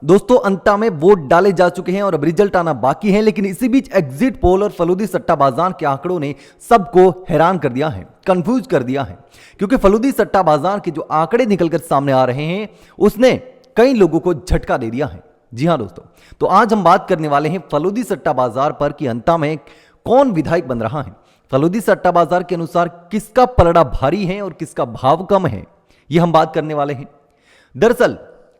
दोस्तों अंता में वोट डाले जा चुके हैं और अब रिजल्ट आना बाकी है, लेकिन इसी बीच एग्जिट पोल और फलूदी सट्टा बाजार के आंकड़ों ने सबको हैरान कर दिया है, कंफ्यूज कर दिया है। क्योंकि फलूदी सट्टा बाजार के जो आंकड़े निकलकर सामने आ रहे हैं उसने कई लोगों को झटका दे दिया है। जी हां दोस्तों, तो आज हम बात करने वाले हैं फलूदी सट्टा बाजार पर कि अंता में कौन विधायक बन रहा है। फलूदी सट्टा बाजार के अनुसार किसका पलड़ा भारी है और किसका भाव कम है, यह हम बात करने वाले हैं। दरअसल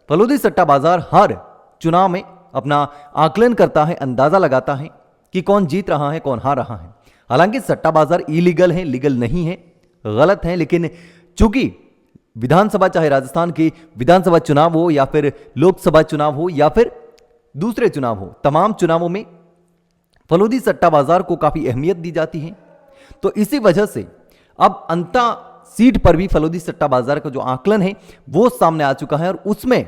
फलूदी सट्टा बाजार हर चुनाव में अपना आकलन करता है, अंदाजा लगाता है कि कौन जीत रहा है, कौन हार रहा है। हालांकि सट्टा बाजार इलीगल है, लीगल नहीं है, गलत है, लेकिन चूंकि विधानसभा, चाहे राजस्थान की विधानसभा चुनाव हो या फिर लोकसभा चुनाव हो या फिर दूसरे चुनाव हो, तमाम चुनावों में फलूदी सट्टा बाजार को काफी अहमियत दी जाती है। तो इसी वजह से अब अंता सीट पर भी फलूदी सट्टा बाजार का जो आकलन है वो सामने आ चुका है और उसमें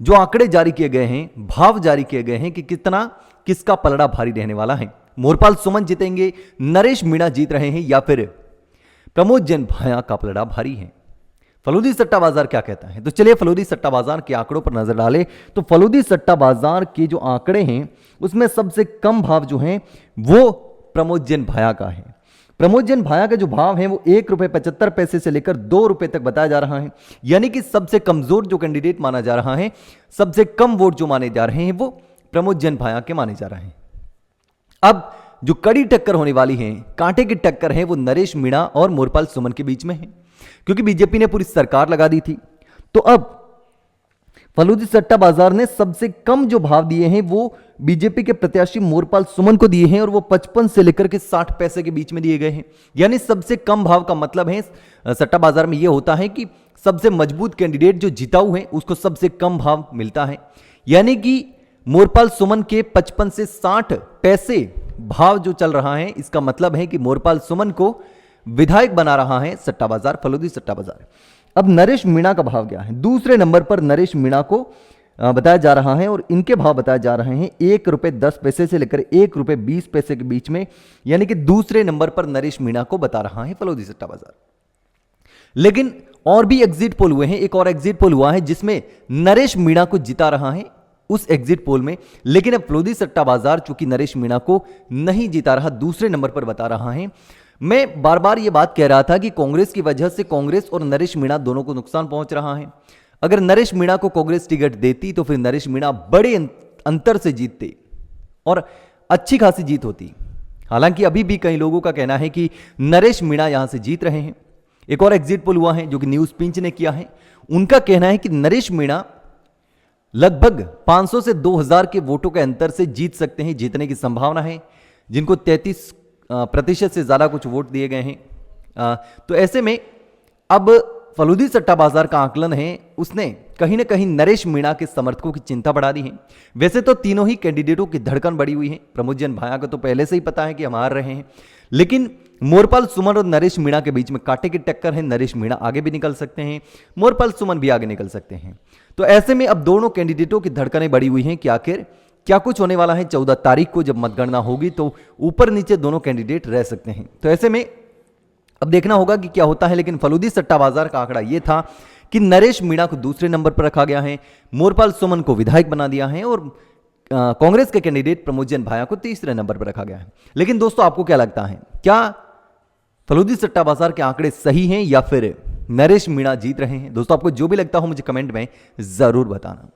जो आंकड़े जारी किए गए हैं, भाव जारी किए गए हैं कि कितना किसका पलड़ा भारी रहने वाला है। मोरपाल सुमन जीतेंगे, नरेश मीणा जीत रहे हैं या फिर प्रमोद जैन भाया का पलड़ा भारी है। फलूदी सट्टा बाजार क्या कहता है, तो चलिए फलूदी सट्टा बाजार के आंकड़ों पर नजर डालें। तो फलूदी सट्टा बाजार के जो आंकड़े हैं उसमें सबसे कम भाव जो है वो प्रमोद जैन भाया का है। प्रमोद जैन भाया का जो भाव है वो ₹1.75 से लेकर ₹2 तक बताया जा रहा है। यानी कि सबसे कमजोर जो कैंडिडेट माना जा रहा है, सबसे कम वोट जो माने जा रहे हैं वो प्रमोद जैन भाया के माने जा रहे हैं। अब जो कड़ी टक्कर होने वाली है, कांटे की टक्कर है, वो नरेश मीणा और मोरपाल सुमन के बीच में है, क्योंकि बीजेपी ने पूरी सरकार लगा दी थी। तो अब फलूदी सट्टा बाजार ने सबसे कम जो भाव दिए हैं वो बीजेपी के प्रत्याशी मोरपाल सुमन को दिए हैं और वो 55 से लेकर के 60 पैसे के बीच में दिए गए हैं। यानी सबसे कम भाव का मतलब है सट्टा बाजार में यह होता है कि सबसे मजबूत कैंडिडेट जो जिताऊ है उसको सबसे कम भाव मिलता है। यानी कि मोरपाल सुमन के 55 से 60 पैसे भाव जो चल रहा है, इसका मतलब है कि मोरपाल सुमन को विधायक बना रहा है सट्टा बाजार, फलूदी सट्टा बाजार। अब नरेश मीणा का भाव क्या है? दूसरे नंबर पर नरेश मीणा को बताया जा रहा है और इनके भाव बताए जा रहे हैं ₹1.10 से लेकर ₹1.20 के बीच में। यानी कि दूसरे नंबर पर नरेश मीणा को बता रहा है फलूदी सट्टा बाजार। लेकिन और भी एग्जिट पोल हुए हैं, एक और एग्जिट पोल हुआ है जिसमें नरेश मीणा को जिता रहा है उस एग्जिट पोल में। लेकिन अब फलूदी सट्टा बाजार चूंकि नरेश मीणा को नहीं जिता रहा, दूसरे नंबर पर बता रहा है। मैं बार बार यह बात कह रहा था कि कांग्रेस की वजह से कांग्रेस और नरेश मीणा दोनों को नुकसान पहुंच रहा है। अगर नरेश मीणा को कांग्रेस टिकट देती तो फिर नरेश मीणा बड़े अंतर से जीतते और अच्छी खासी जीत होती। हालांकि अभी भी कई लोगों का कहना है कि नरेश मीणा यहां से जीत रहे हैं। एक और एग्जिट पोल हुआ है जो कि न्यूज पिंच ने किया है, उनका कहना है कि नरेश मीणा लगभग 500 से 2000 के वोटों के अंतर से जीत सकते हैं, जीतने की संभावना है, जिनको 33% से ज्यादा कुछ वोट दिए गए हैं। तो ऐसे में अब फलूदी सट्टा बाजार का आकलन है उसने कहीं ना कहीं नरेश मीणा के समर्थकों की चिंता बढ़ा दी है। वैसे तो तीनों ही कैंडिडेटों की धड़कन बढ़ी हुई है। प्रमोद जैन भाया को तो पहले से ही पता है कि हम हार रहे हैं, लेकिन मोरपाल सुमन और नरेश मीणा के बीच में कांटे की टक्कर है। नरेश मीणा आगे भी निकल सकते हैं, मोरपाल सुमन भी आगे निकल सकते हैं। तो ऐसे में अब दोनों कैंडिडेटों की धड़कनें बढ़ी हुई हैं कि आखिर क्या कुछ होने वाला है। 14 तारीख को जब मतगणना होगी तो ऊपर नीचे दोनों कैंडिडेट रह सकते हैं। तो ऐसे में अब देखना होगा कि क्या होता है। लेकिन फलूदी सट्टा बाजार का आंकड़ा यह था कि नरेश मीणा को दूसरे नंबर पर रखा गया है, मोरपाल सुमन को विधायक बना दिया है और कांग्रेस के कैंडिडेट प्रमोद जैन भाया को तीसरे नंबर पर रखा गया है। लेकिन दोस्तों आपको क्या लगता है, क्या फलूदी सट्टा बाजार के आंकड़े सही हैं या फिर नरेश मीणा जीत रहे हैं? दोस्तों आपको जो भी लगता हो मुझे कमेंट में जरूर बताना।